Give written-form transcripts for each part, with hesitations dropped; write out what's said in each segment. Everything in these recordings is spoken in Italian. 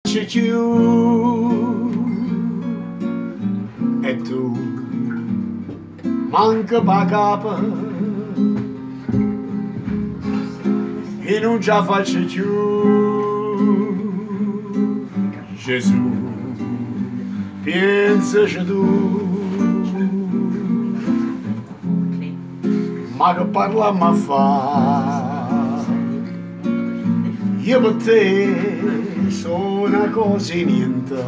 faccio più e tu manca pa capa e non ce la faccio più. Gesù, pensaci tu, ma che parliamo a fa? Io per te sono una cosa e niente,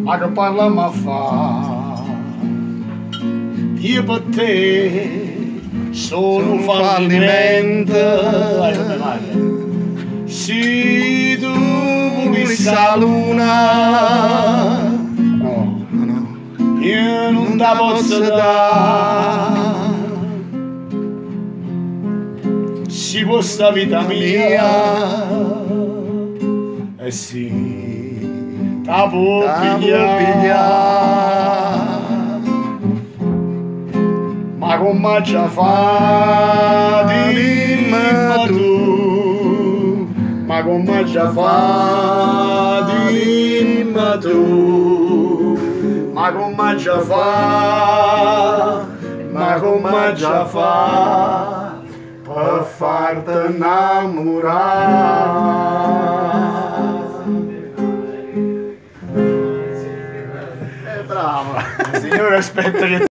ma che parliamo a fa? Io per te sono un fallimento. Se tu volissi la luna, no, io non te posso dare. Se questa vita mia, eh sì, ta può pigliare. Ma come ci fa, dimmi tu, ma come ci fa, dimmi tu, ma come ci fa, ma come ci fa, per farti innamorare. Bravo, signore, aspetta che